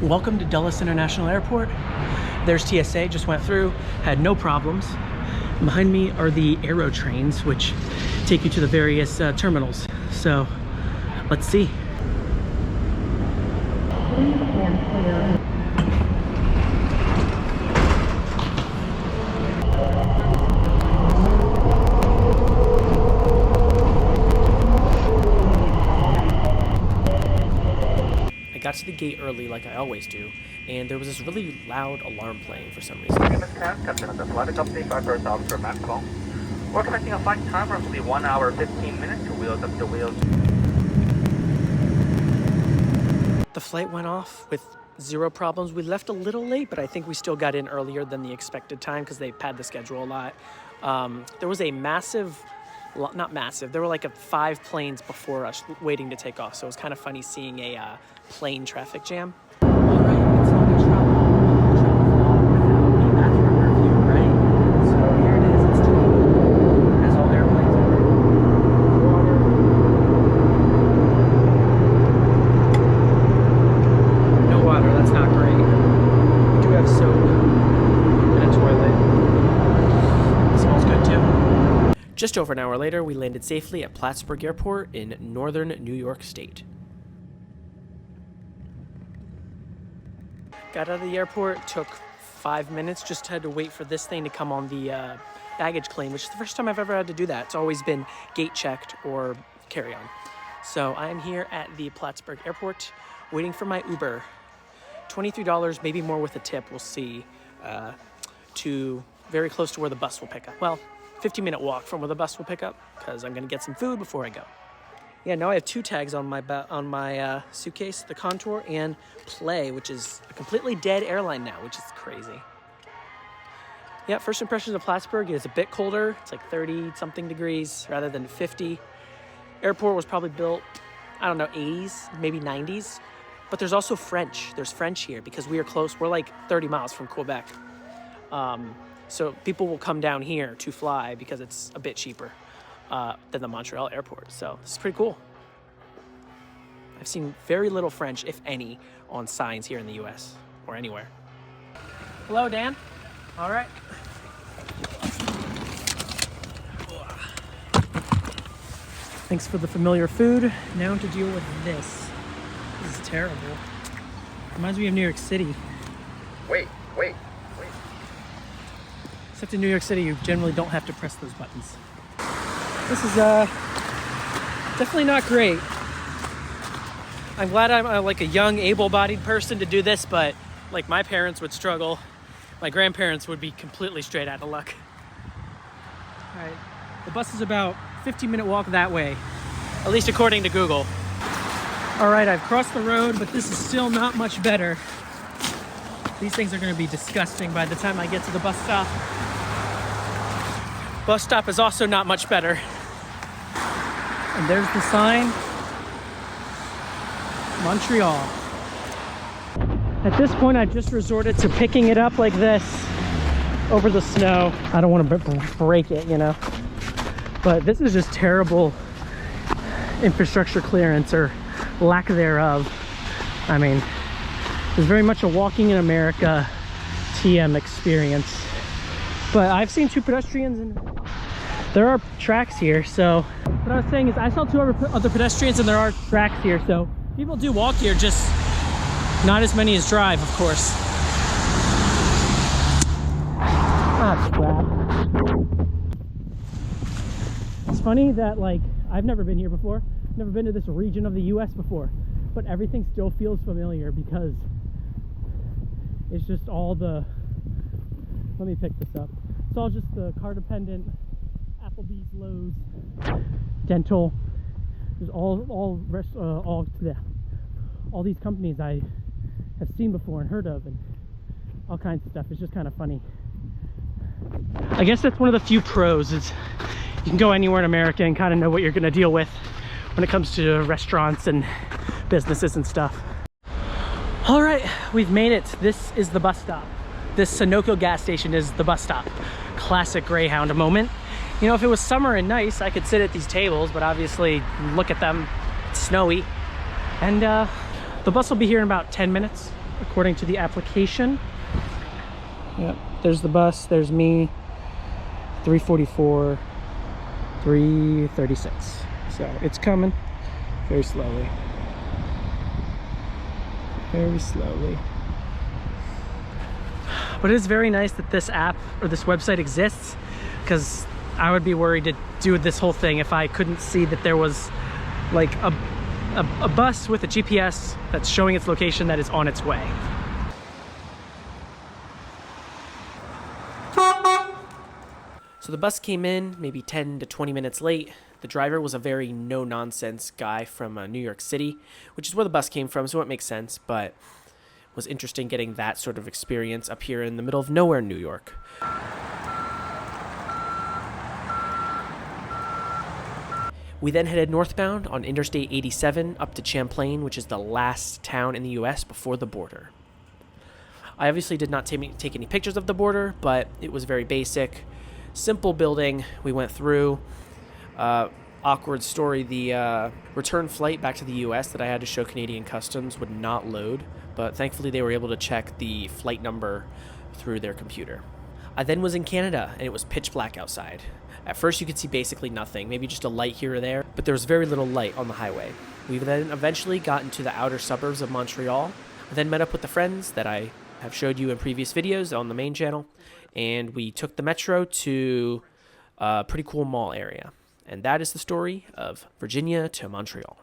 Welcome to Dulles International Airport. There's TSA, just went through, had no problems. Behind me are the Aero trains, which take you to the various terminals. So let's see. Got to the gate early like I always do, and there was this really loud alarm playing for some reason. Captain of the flight company by first officer Marrco. We're expecting a flight time roughly 1 hour 15 minutes to wheels up to wheels. The flight went off with zero problems. We left a little late, but I think we still got in earlier than the expected time because they pad the schedule a lot. There was a massive, not massive, there were like 5 planes before us waiting to take off, so it was kind of funny seeing a plane traffic jam. All right, it's not a travel vlog without a bathroom review, right? So here it is, it's clean, as all airplanes are. Water. No water, that's not great. We do have soap and a toilet. It smells good too. Just over an hour later, we landed safely at Plattsburgh Airport in northern New York State. Got out of the airport, took 5 minutes, just had to wait for this thing to come on the baggage claim, which is the first time I've ever had to do that. It's always been gate checked or carry-on. So I am here at the Plattsburgh Airport waiting for my Uber. $23, maybe more with a tip, we'll see, to very close to where the bus will pick up. Well, 15-minute walk from where the bus will pick up because I'm gonna get some food before I go. Yeah, now I have 2 tags on my suitcase, the Contour and Play, which is a completely dead airline now, which is crazy. Yeah, first impressions of Plattsburgh is a bit colder. It's like 30-something degrees rather than 50. Airport was probably built, I don't know, 80s, maybe 90s. But there's also French. There's French here because we are close. We're like 30 miles from Quebec. So people will come down here to fly because it's a bit cheaper than the Montreal airport. So this is pretty cool. I've seen very little French, if any, on signs here in the US or anywhere. Hello, Dan. All right. Thanks for the familiar food. Now to deal with this. This is terrible. Reminds me of New York City. Wait. Except in New York City, you generally don't have to press those buttons. This is definitely not great. I'm glad I'm like a young, able-bodied person to do this, but like my parents would struggle. My grandparents would be completely straight out of luck. All right, the bus is about 15-minute walk that way, at least according to Google. All right, I've crossed the road, but this is still not much better. These things are gonna be disgusting by the time I get to the bus stop. Bus stop is also not much better. And there's the sign, Montreal. At this point, I've just resorted to picking it up like this over the snow. I don't want to break it, you know, but this is just terrible infrastructure clearance or lack thereof. I mean, it's very much a walking in America TM experience. But I've seen 2 pedestrians and there are tracks here, so what I was saying is I saw 2 other pedestrians and there are tracks here, so people do walk here, just not as many as drive, of course. Ah, crap. It's funny that, like, I've never been here before, never been to this region of the US before, but everything still feels familiar because it's just all the, let me pick this up. It's all just the car dependent, Applebee's, Lowe's, dental. There's all these companies I have seen before and heard of, and all kinds of stuff. It's just kind of funny. I guess that's one of the few pros is you can go anywhere in America and kind of know what you're going to deal with when it comes to restaurants and businesses and stuff. All right, we've made it. This is the bus stop. This Sunoco gas station is the bus stop. Classic Greyhound moment. You know, if it was summer and nice, I could sit at these tables, but obviously, look at them, it's snowy. And the bus will be here in about 10 minutes. according to the application. Yep, there's the bus, there's me, 344, 336. So it's coming very slowly. Very slowly. But it is very nice that this app or this website exists, because I would be worried to do this whole thing if I couldn't see that there was like a bus with a GPS that's showing its location that is on its way. So the bus came in maybe 10 to 20 minutes late. The driver was a very no-nonsense guy from New York City, which is where the bus came from, so it makes sense, but it was interesting getting that sort of experience up here in the middle of nowhere in New York. We then headed northbound on Interstate 87 up to Champlain, which is the last town in the US before the border. I obviously did not take any pictures of the border, but it was very basic. Simple building we went through. Awkward story, the return flight back to the US that I had to show Canadian Customs would not load, but thankfully they were able to check the flight number through their computer. I then was in Canada, and it was pitch black outside. At first you could see basically nothing, maybe just a light here or there, but there was very little light on the highway. We then eventually got into the outer suburbs of Montreal. I then met up with the friends that I have showed you in previous videos on the main channel, and we took the metro to a pretty cool mall area. And that is the story of Virginia to Montreal.